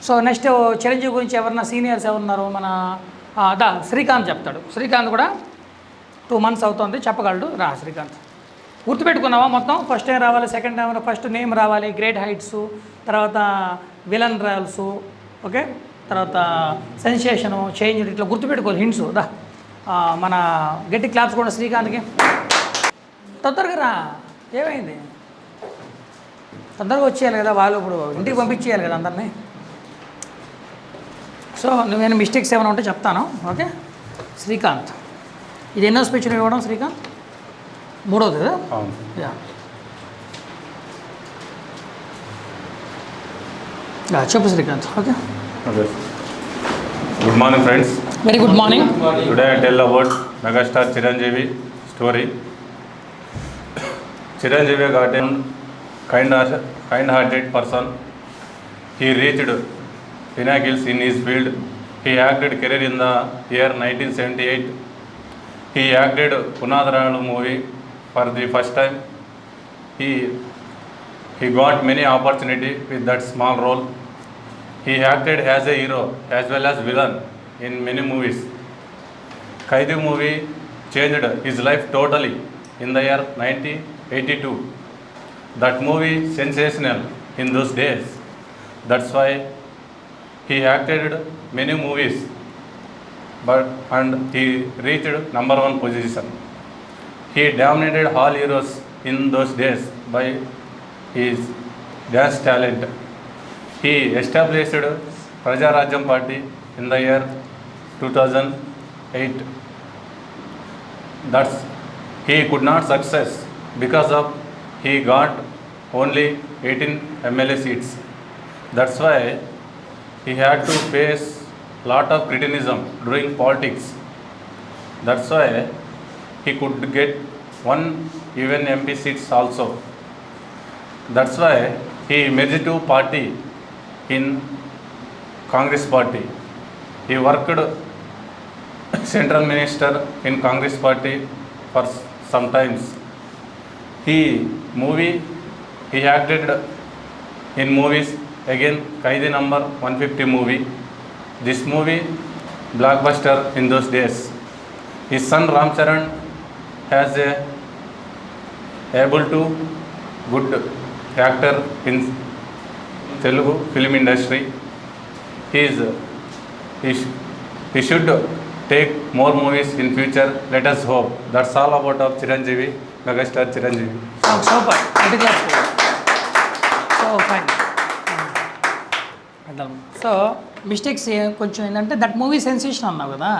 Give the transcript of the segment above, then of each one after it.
So next Chiranjeevi గురించి ఎవరన్నా seniors ఎవరున్నారు మన శ్రీకాంత్ చెప్తాడు. శ్రీకాంత్ కూడా 2 months అవుతుంది, చెప్పగలడు. రా శ్రీకాంత్. గుర్తుపెట్టుకున్నావా మొత్తం? ఫస్ట్ టైం రావాలి, సెకండ్ టైం ఫస్ట్ నేమ్ రావాలి, గ్రేట్ హైట్స్, తర్వాత విలన్ రోల్స్, ఓకే, తర్వాత సెన్సేషను, చేంజ్, ఇట్లా గుర్తుపెట్టుకోవాలి హింట్స్. మన గట్టి క్లాప్స్ కూడా శ్రీకాంత్కి. తొందరగా రా, ఏమైంది? తొందరగా వచ్చేయాలి కదా, వాళ్ళు ఇప్పుడు ఇంటికి పంపించేయాలి కదా అందరినీ. సో నువ్వేమైనా మిస్టేక్స్ ఏమైనా ఉంటే చెప్తాను, ఓకే. శ్రీకాంత్, ఇది ఎన్నో స్పీచ్ ఇవ్వడం శ్రీకాంత్? 3వది కదా? చెప్పు Srikanth. Okay, good morning friends. Very good morning. Today I tell about megastar Chiranjeevi story. Chiranjeevi got a kind-hearted person. He reached pinnacles in his field. He acted career in the year 1978. He acted Punadaralu movie for the first time. He got many opportunity with that small role. He acted as a hero as well as villain in many movies. Kaidu movie changed his life totally in the year 1982. That movie sensational in those days. That's why he acted many movies, and he reached number 1 position. He dominated all heroes in those days by his dance talent. He established Prajarajyam Party in the year 2008. That's he could not success because of he got only 18 MLA seats. That's why he had to face lot of criticism during politics. That's why he could get 1 even MP seats also. That's why he merged to party in Congress party. He worked central minister in Congress party for some times. He acted in movies again. Kaidi number 150 movie. This movie blockbuster in those days. His son Ram Charan has a able to good actor in Telugu film industry. He should take more movies in future. Let us hope. That's all about of Chiranjeevi, megastar Chiranjeevi. Super. So fine. So mistakes కొంచెం ఏంటంటే that movie sensation అన్నావు కదా,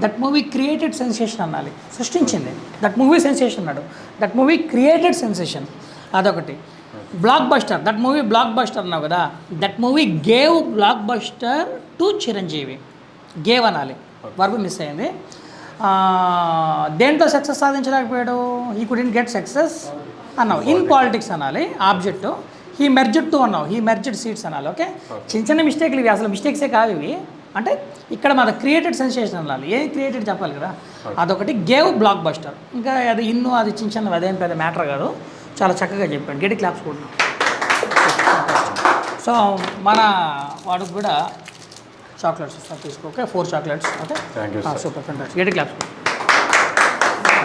that movie created sensation అనాలి. సృష్టించింది that movie sensation అన్నాడు. That movie created sensation, అదొకటి. Blockbuster, that movie blockbuster అన్నావు కదా, that movie gave blockbuster to Chiranjeevi. Gave అనాలి, వర్బ్ మిస్ అయింది. దేంట్లో సక్సెస్ సాధించలేకపోయాడు? హీ కుడెంట్ గెట్ సక్సెస్ అన్నావు. ఇన్ పాలిటిక్స్ అనాలి, ఆబ్జెక్టు. హీ మెర్జ్డ్ టు అన్నావు, హీ మెర్జ్డ్ సీట్స్ అనాలి. ఓకే, చిన్న చిన్న మిస్టేక్లు ఇవి, అసలు మిస్టేక్సే కావు ఇవి. అంటే ఇక్కడ మన క్రియేటెడ్ సెన్సేషన్ అనాలి. ఏం క్రియేటెడ్ చెప్పాలి కదా, అదొకటి. Gave block buster. ఇంకా అది ఇన్ను, అది చిన్న చిన్నవి, అదేం పెద్ద మ్యాటర్ కాదు. చాలా చక్కగా చెప్పాడు. గట్టి క్లాప్స్ కూడా. సో మన వాడికి కూడా చాక్లెట్స్ ఇస్తాను, తీసుకో. Okay, 4 chocolates. Okay, super, fantastic. గట్టి క్లాప్స్.